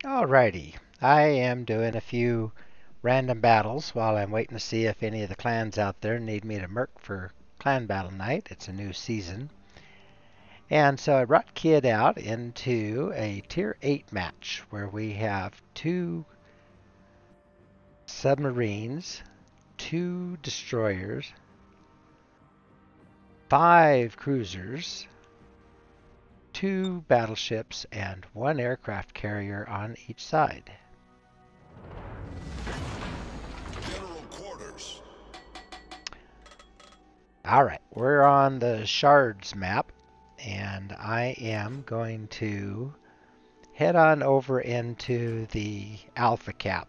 Alrighty, I am doing a few random battles while I'm waiting to see if any of the clans out there need me to merc for clan battle night. It's a new season. And so I brought Kid out into a tier 8 match where we have 2 submarines, 2 destroyers, 5 cruisers, 2 battleships, and 1 aircraft carrier on each side. General quarters. Alright, we're on the shards map, and I am going to head on over into the alpha cap.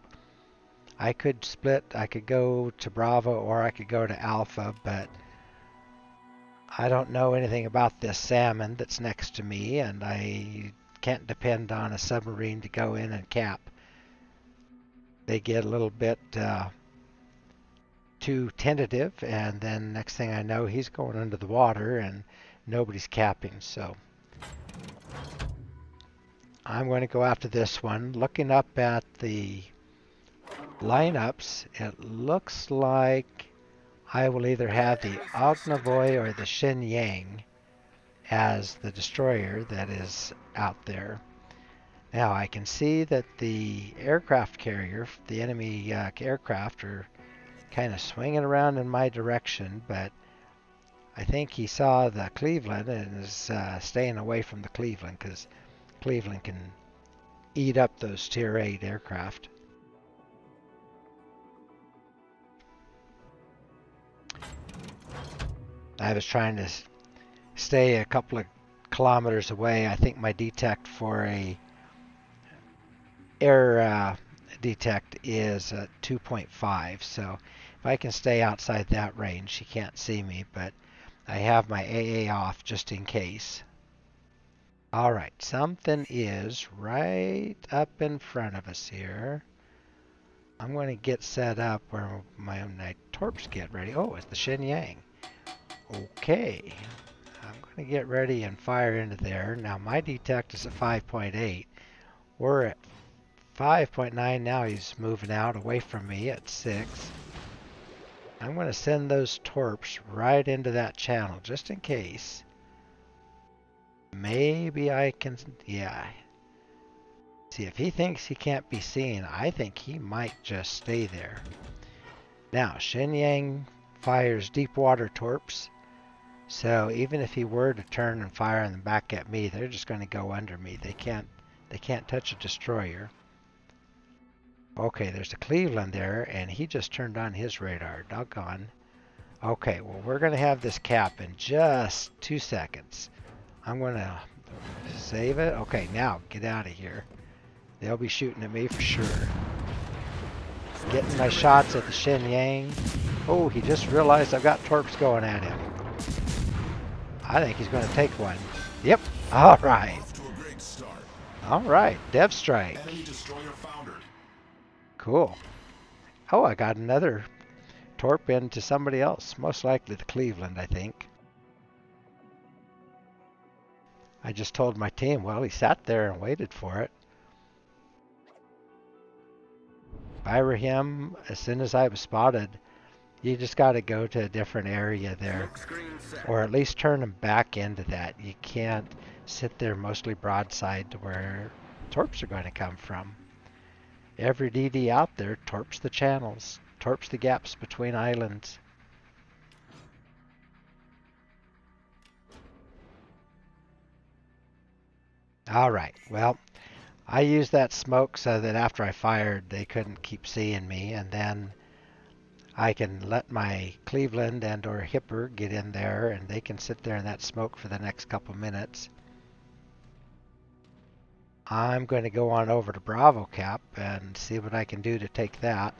I could split, I could go to Bravo or I could go to Alpha, but I don't know anything about this salmon that's next to me, and I can't depend on a submarine to go in and cap. They get a little bit too tentative, and then next thing I know, he's going under the water and nobody's capping. So I'm going to go after this one. Looking up at the lineups, it looks like I will either have the Ognavoy or the Shenyang as the destroyer that is out there. Now I can see that the aircraft carrier, the enemy aircraft, are kind of swinging around in my direction, but I think he saw the Cleveland and is staying away from the Cleveland because Cleveland can eat up those tier 8 aircraft. I was trying to stay a couple of kilometers away. I think my detect for a air detect is 2.5, so if I can stay outside that range, she can't see me, but I have my AA off just in case. Alright, something is right up in front of us here. I'm going to get set up where my torps get ready. Oh, it's the Shenyang. Okay, I'm going to get ready and fire into there. Now my detect is at 5.8. We're at 5.9 now. He's moving out away from me at 6. I'm going to send those torps right into that channel just in case. Maybe I can, yeah. See, if he thinks he can't be seen, I think he might just stay there. Now, Shenyang fires deep water torps. So even if he were to turn and fire them back at me, they're just going to go under me. They can't touch a destroyer. Okay, there's a Cleveland there, and he just turned on his radar. Doggone. Okay, well, we're going to have this cap in just 2 seconds. I'm going to save it. Okay, now get out of here. They'll be shooting at me for sure. Getting my shots at the Shenyang. Oh, he just realized I've got torps going at him. I think he's going to take one. Yep. All right. All right. Dev strike. Cool. Oh, I got another torp into somebody else. Most likely the Cleveland, I think. I just told my team, well, he sat there and waited for it. Fire him as soon as I was spotted. You just got to go to a different area there. Or at least turn him back into that. You can't sit there mostly broadside to where torps are going to come from. Every DD out there torps the channels, torps the gaps between islands. Alright, well, I used that smoke so that after I fired they couldn't keep seeing me, and then I can let my Cleveland and or Hipper get in there and they can sit there in that smoke for the next couple minutes. I'm going to go on over to Bravo Cap and see what I can do to take that.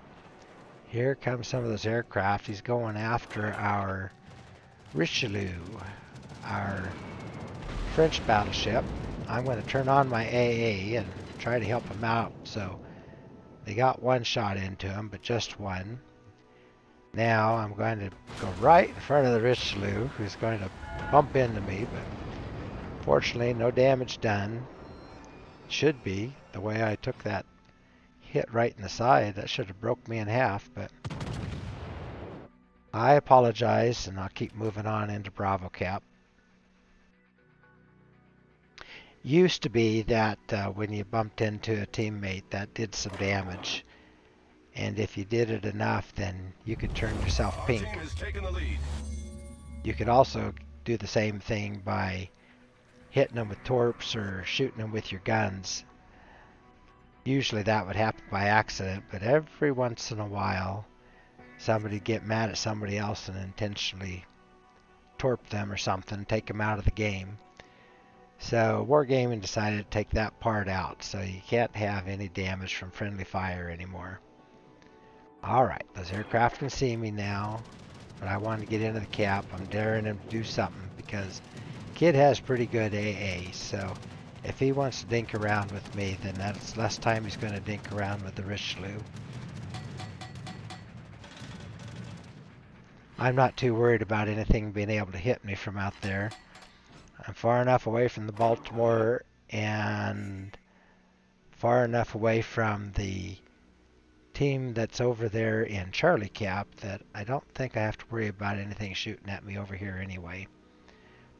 Here comes some of those aircraft. He's going after our Richelieu, our French battleship. I'm going to turn on my AA and try to help him out. So they got one shot into him, but just one. Now I'm going to go right in front of the Richelieu, who's going to bump into me, but fortunately no damage done. Should be. The way I took that hit right in the side, that should have broke me in half, but I apologize, and I'll keep moving on into Bravo Cap. Used to be that when you bumped into a teammate, that did some damage. And if you did it enough, then you could turn yourself Our pink. team is taking the lead. You could also do the same thing by hitting them with torps or shooting them with your guns. Usually that would happen by accident, but every once in a while somebody get mad at somebody else and intentionally torp them or something, take them out of the game. So Wargaming decided to take that part out, so you can't have any damage from friendly fire anymore. Alright, those aircraft can see me now, but I want to get into the cap. I'm daring him to do something because Kid has pretty good AA, so if he wants to dink around with me, then that's less time he's going to dink around with the Richelieu. I'm not too worried about anything being able to hit me from out there. I'm far enough away from the Baltimore and far enough away from the team that's over there in Charlie Cap that I don't think I have to worry about anything shooting at me over here anyway.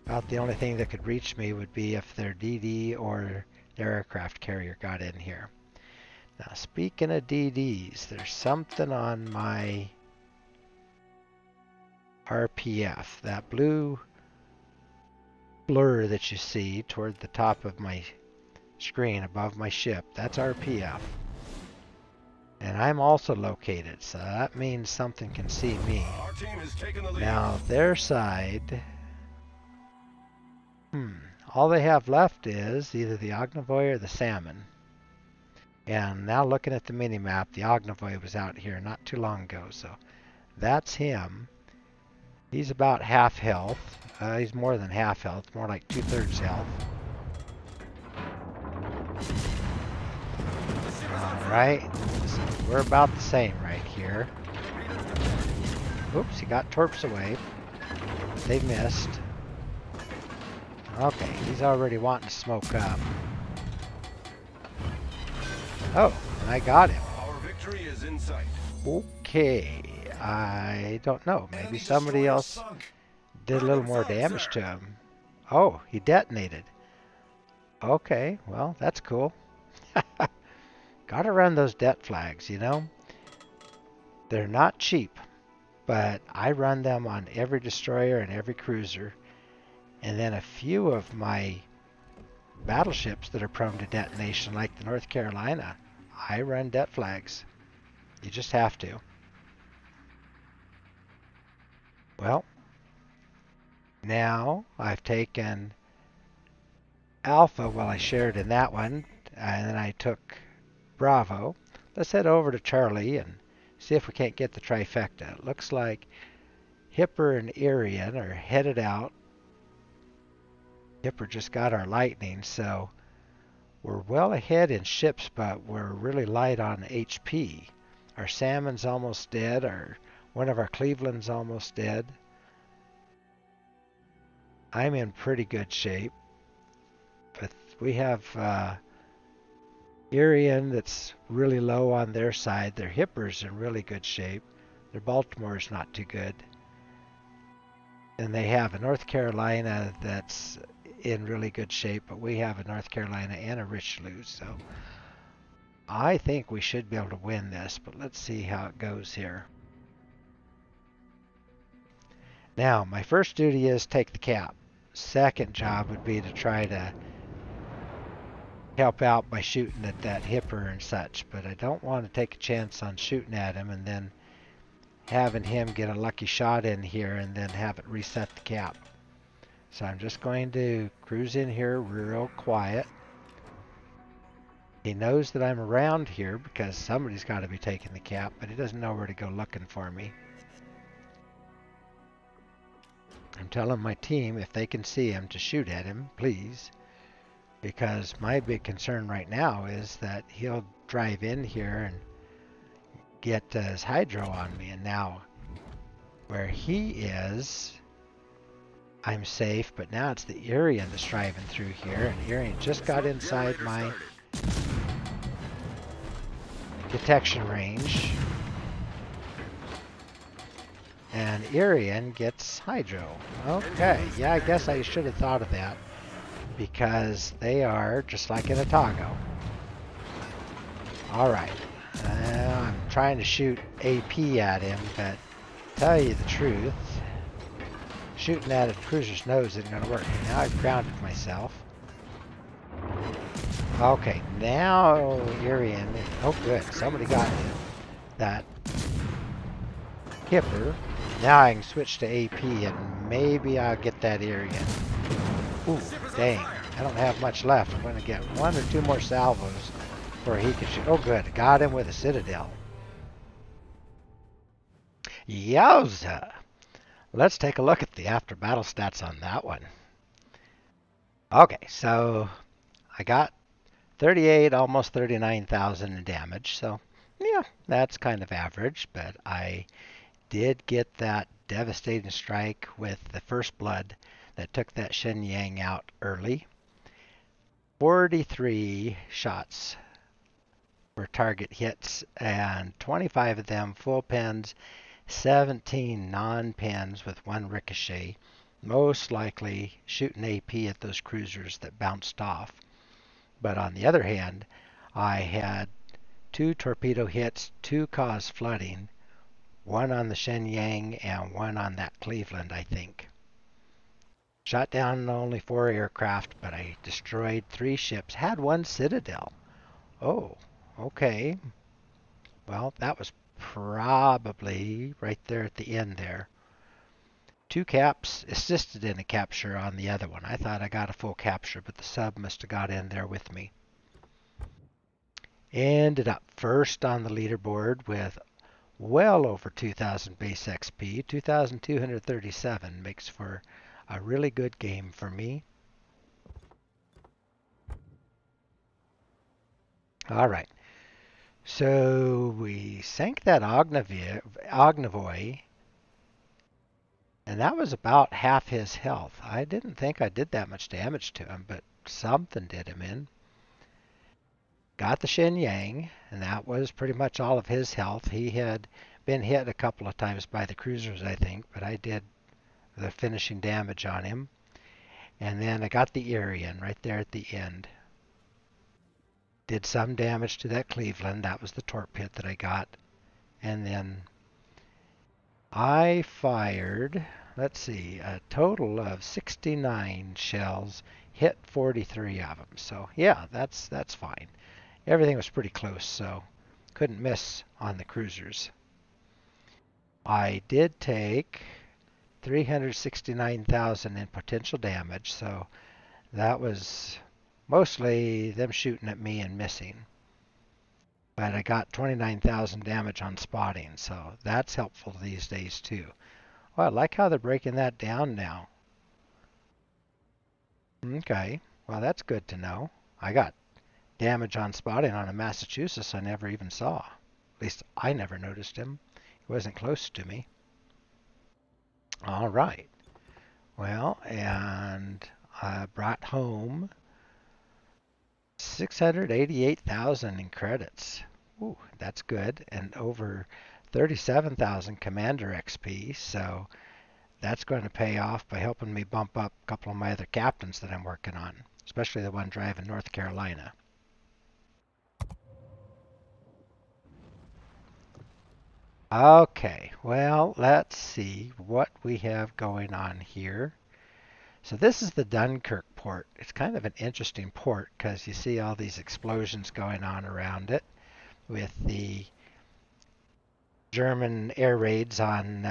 About the only thing that could reach me would be if their DD or their aircraft carrier got in here. Now, speaking of DDs, there's something on my RPF. That blue blur that you see toward the top of my screen above my ship, that's RPF. And I'm also located, so that means something can see me. Our team is taking the lead. Now, their side, all they have left is either the Ognivoy or the Salmon. And now looking at the mini-map, the Ognivoy was out here not too long ago, so that's him. He's about half health. He's more than half health, more like 2/3 health. Alright, so we're about the same right here. Oops, he got torps away. They missed. Okay, he's already wanting to smoke up. Oh, and I got him. Our victory is in sight. Okay, I don't know. Maybe somebody else did a little more damage to him. Oh, he detonated. Okay, well, that's cool. Gotta run those det flags, you know? They're not cheap, but I run them on every destroyer and every cruiser. And then a few of my battleships that are prone to detonation, like the North Carolina, I run det flags. You just have to. Well, now I've taken Alpha, well, I shared in that one, and then I took Bravo. Let's head over to Charlie and see if we can't get the trifecta. It looks like Hipper and Irian are headed out. Hipper just got our lightning, so we're well ahead in ships, but we're really light on HP. Our Salmon's almost dead. One of our Cleveland's almost dead. I'm in pretty good shape. But we have Irian that's really low on their side. Their Hipper's in really good shape. Their Baltimore's not too good. And they have a North Carolina that's in really good shape, but we have a North Carolina and a Richelieu, so I think we should be able to win this, but let's see how it goes here. Now, my first duty is take the cap. Second job would be to try to help out by shooting at that Hipper and such, but I don't want to take a chance on shooting at him and then having him get a lucky shot in here and then have it reset the cap. So I'm just going to cruise in here real quiet. He knows that I'm around here because somebody's got to be taking the cap, but he doesn't know where to go looking for me. I'm telling my team if they can see him to shoot at him, please. Because my big concern right now is that he'll drive in here and get his hydro on me. And now where he is, I'm safe, but now it's the Irian that's driving through here, and Irian just got inside my detection range. And Irian gets hydro. Okay, yeah, I guess I should have thought of that. Because they are just like in Otago. Alright. I'm trying to shoot AP at him, but tell you the truth, shooting at a cruiser's nose isn't going to work. Now I've grounded myself. Okay, now Irian. Oh, good. Somebody got that Kipper. Now I can switch to AP and maybe I'll get that Irian. Ooh, dang. I don't have much left. I'm going to get one or two more salvos before he can shoot. Oh, good. Got him with a Citadel. Yowza! Let's take a look at the after battle stats on that one. Okay, so I got 38, almost 39,000 in damage. So, yeah, that's kind of average, but I did get that devastating strike with the first blood that took that Shenyang out early. 43 shots were target hits, and 25 of them full pins, 17 non-pins with one ricochet, most likely shooting AP at those cruisers that bounced off. But on the other hand, I had 2 torpedo hits, 2 caused flooding, 1 on the Shenyang and 1 on that Cleveland, I think. Shot down only 4 aircraft, but I destroyed 3 ships. Had 1 Citadel. Oh, okay. Well, that was probably right there at the end there. 2 caps, assisted in a capture on the other one. I thought I got a full capture, but the sub must have got in there with me. Ended up first on the leaderboard with well over 2,000 base XP. 2,237 makes for a really good game for me. All right. So we sank that Ognivoy, and that was about half his health. I didn't think I did that much damage to him, but something did him in. Got the Shenyang, and that was pretty much all of his health. He had been hit a couple of times by the cruisers, I think, but I did the finishing damage on him. And then I got the Irian right there at the end. Did some damage to that Cleveland. That was the torp hit that I got. And then I fired, let's see, a total of 69 shells, hit 43 of them. So yeah, that's fine. Everything was pretty close, so couldn't miss on the cruisers. I did take 369,000 in potential damage, so that was mostly them shooting at me and missing. But I got 29,000 damage on spotting, so that's helpful these days too. Well, I like how they're breaking that down now. Okay, well that's good to know. I got damage on spotting on a Massachusetts I never even saw. At least I never noticed him. He wasn't close to me. All right. Well, and I brought home 688,000 in credits. Ooh, that's good. And over 37,000 Commander XP. So that's going to pay off by helping me bump up a couple of my other captains that I'm working on, especially the one driving North Carolina. Okay, well, let's see what we have going on here. So this is the Dunkirk port. It's kind of an interesting port because you see all these explosions going on around it with the German air raids on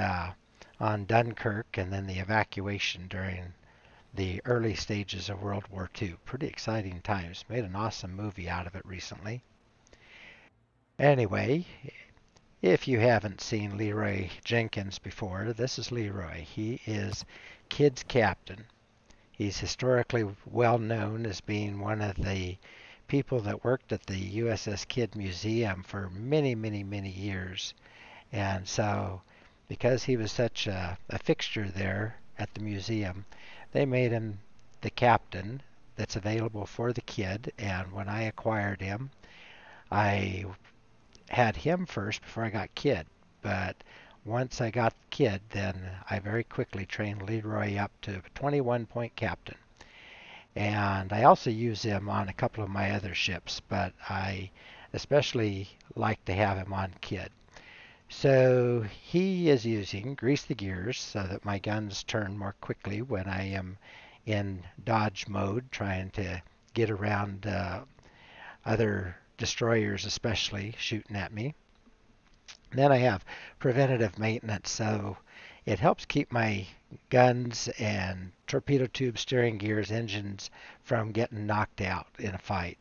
Dunkirk and then the evacuation during the early stages of World War II. Pretty exciting times. Made an awesome movie out of it recently. Anyway, if you haven't seen Leroy Jenkins before, this is Leroy. He is Kidd's captain. He's historically well known as being one of the people that worked at the USS Kidd Museum for many, many, many years. And so, because he was such a fixture there at the museum, they made him the captain that's available for the Kidd. And when I acquired him, I had him first before I got Kid. But once I got Kid, then I very quickly trained Leroy up to 21-point captain. And I also use him on a couple of my other ships, but I especially like to have him on Kid. So he is using grease the gears so that my guns turn more quickly when I am in dodge mode, trying to get around other destroyers, especially shooting at me. Then I have preventative maintenance, so it helps keep my guns and torpedo tubes, steering gears, engines from getting knocked out in a fight.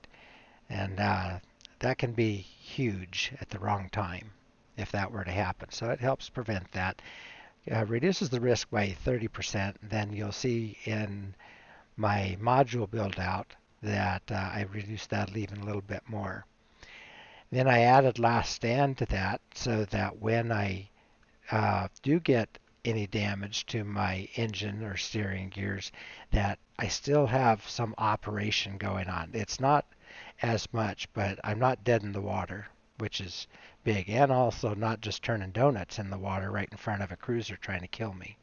And that can be huge at the wrong time if that were to happen. So it helps prevent that. Reduces the risk by 30%. Then you'll see in my module build out that I reduced that even a little bit more. Then I added last stand to that so that when I do get any damage to my engine or steering gears, that I still have some operation going on. It's not as much, but I'm not dead in the water, which is big, and also not just turning donuts in the water right in front of a cruiser trying to kill me.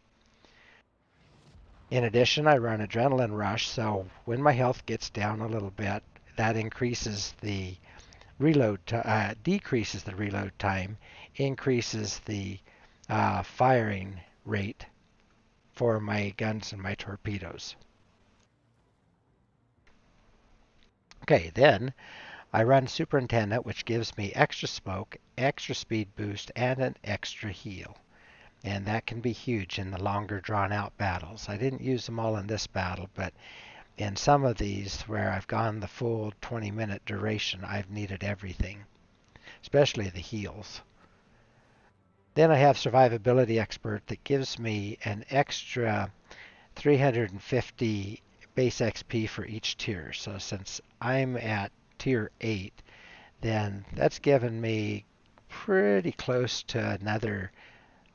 In addition, I run Adrenaline Rush, so when my health gets down a little bit, that increases the decreases the reload time, increases the firing rate for my guns and my torpedoes. Okay, then I run Superintendent, which gives me extra smoke, extra speed boost, and an extra heal. And that can be huge in the longer drawn out battles. I didn't use them all in this battle, but in some of these where I've gone the full 20-minute duration, I've needed everything, especially the heals. Then I have Survivability Expert that gives me an extra 350 base XP for each tier. So since I'm at tier 8, then that's given me pretty close to another,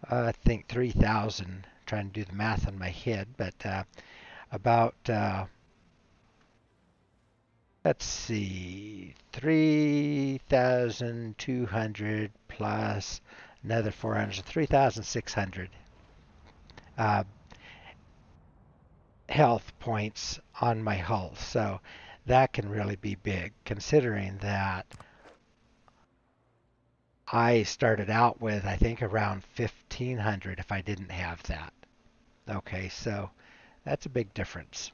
I think 3,000. Trying to do the math in my head, but about let's see, 3,200 plus another 400, 3,600 uh, health points on my hull. So that can really be big, considering that I started out with, I think, around 1,500 if I didn't have that. Okay, so that's a big difference.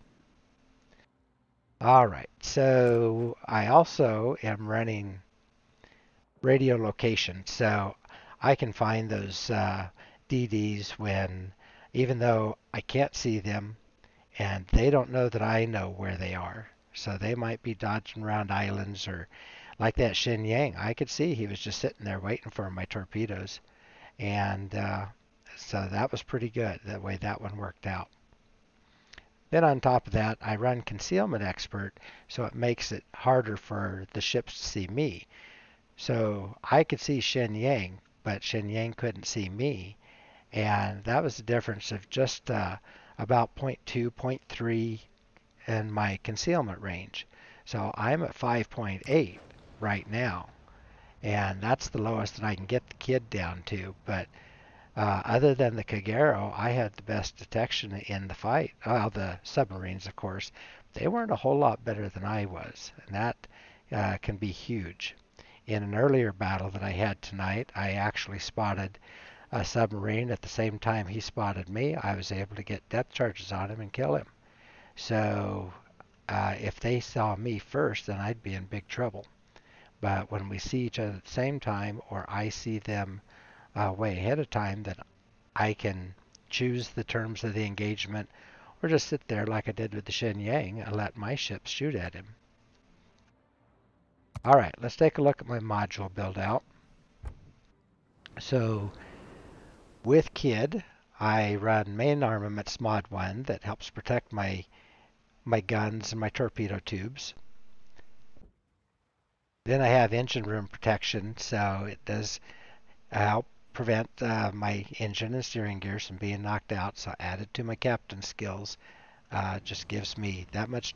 All right, so I also am running radio location, so I can find those DDs when, even though I can't see them, and they don't know that I know where they are. So they might be dodging around islands, or like that Shin Yang. I could see he was just sitting there waiting for my torpedoes. And so that was pretty good, that way that one worked out. Then on top of that, I run Concealment Expert, so it makes it harder for the ships to see me. So I could see Shin Yang, but Shin Yang couldn't see me. And that was the difference of just about 0.2, 0.3 in my concealment range. So I'm at 5.8 right now. And that's the lowest that I can get the Kid down to. But other than the Kagero, I had the best detection in the fight. The submarines, of course, they weren't a whole lot better than I was. And that can be huge. In an earlier battle that I had tonight, I actually spotted a submarine at the same time he spotted me. I was able to get depth charges on him and kill him. So if they saw me first, then I'd be in big trouble. But when we see each other at the same time, or I see them way ahead of time, then I can choose the terms of the engagement, or just sit there like I did with the Shin Yang and let my ships shoot at him. All right, let's take a look at my module build out. So with Kid, I run main armaments mod 1 that helps protect my guns and my torpedo tubes. Then I have engine room protection, so it does help prevent my engine and steering gears from being knocked out. So added to my captain skills, just gives me that much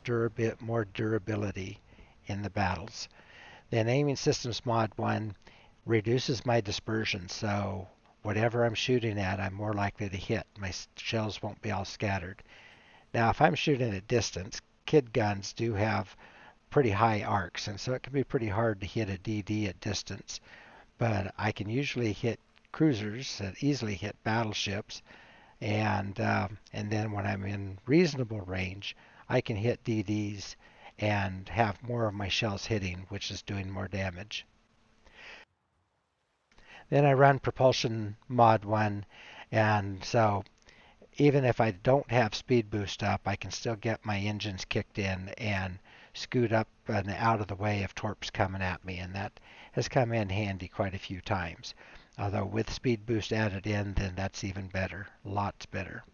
more durability in the battles. Then aiming systems mod 1 reduces my dispersion. So whatever I'm shooting at, I'm more likely to hit. My shells won't be all scattered. Now, if I'm shooting at distance, kid guns do have pretty high arcs, and so it can be pretty hard to hit a DD at distance. But I can usually hit cruisers that easily hit battleships, and then when I'm in reasonable range, I can hit DDs and have more of my shells hitting, which is doing more damage. Then I run propulsion mod 1, and so even if I don't have speed boost up, I can still get my engines kicked in and scoot up and out of the way of torps coming at me, and that has come in handy quite a few times. Although with speed boost added in, then that's even better, lots better.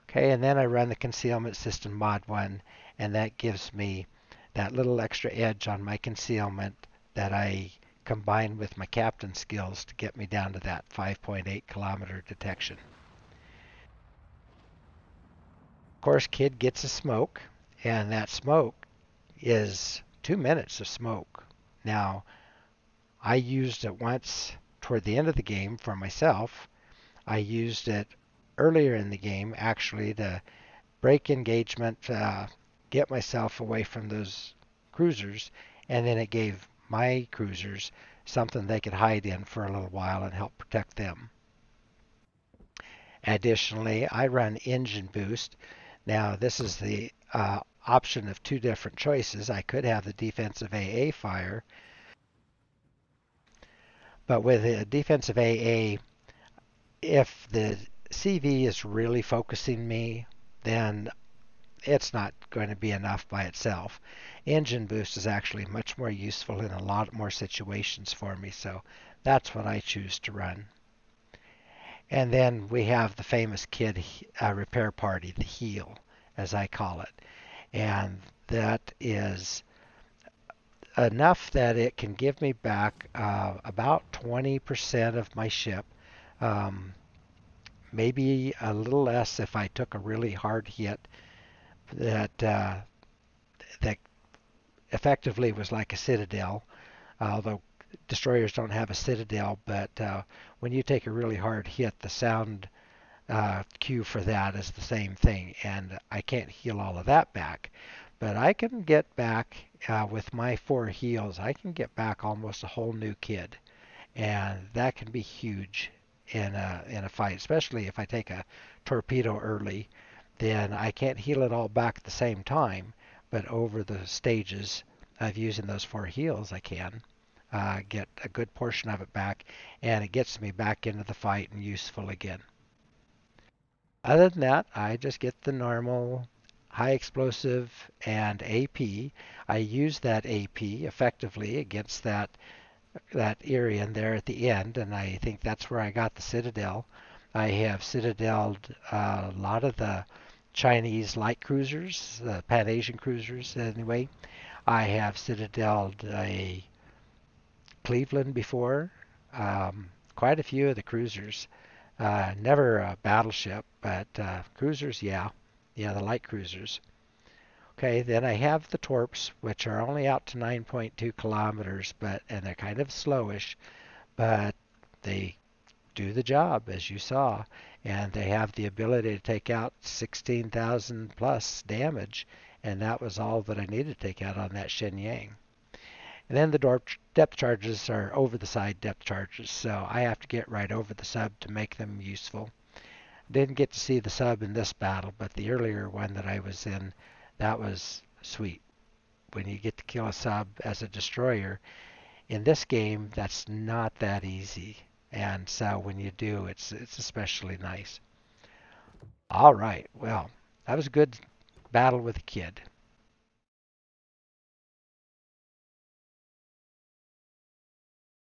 Okay, and then I run the concealment system mod 1, and that gives me that little extra edge on my concealment that I combine with my captain skills to get me down to that 5.8 kilometer detection. Of course, kid gets a smoke, and that smoke is 2 minutes of smoke. Now, I used it once toward the end of the game for myself. I used it earlier in the game actually to break engagement, get myself away from those cruisers, and then it gave my cruisers something they could hide in for a little while and help protect them. Additionally, I run engine boost. Now, this is the option of two different choices. I could have the defensive AA fire, but with a defensive AA, if the CV is really focusing me, then it's not going to be enough by itself. Engine boost is actually much more useful in a lot more situations for me, so that's what I choose to run. And then we have the famous kid repair party, the heal, as I call it. And that is enough that it can give me back about 20% of my ship. Um, Maybe a little less if I took a really hard hit that effectively was like a citadel, although destroyers don't have a citadel. But when you take a really hard hit, the sound cue for that is the same thing, and I can't heal all of that back. But I can get back with my 4 heals. I can get back almost a whole new kid, and that can be huge in a fight, especially if I take a torpedo early. Then I can't heal it all back at the same time, but over the stages of using those 4 heals, I can get a good portion of it back, and it gets me back into the fight and useful again. Other than that, I just get the normal high explosive and AP. I use that AP effectively against that Irian there at the end, and I think that's where I got the Citadel. I have Citadeled a lot of the Chinese light cruisers, the Pan-Asian cruisers anyway. I have Citadeled a Cleveland before, quite a few of the cruisers. Never a battleship, but cruisers, yeah. Yeah, the light cruisers. Okay, then I have the torps, which are only out to 9.2 kilometers, and they're kind of slowish, but they do the job, as you saw, and they have the ability to take out 16,000 plus damage, and that was all that I needed to take out on that Shenyang. And then the depth charges are over the side depth charges, so I have to get right over the sub to make them useful. Didn't get to see the sub in this battle, but the earlier one that I was in, that was sweet. When you get to kill a sub as a destroyer, in this game, that's not that easy. And so when you do, it's especially nice. All right, well, that was a good battle with a kid.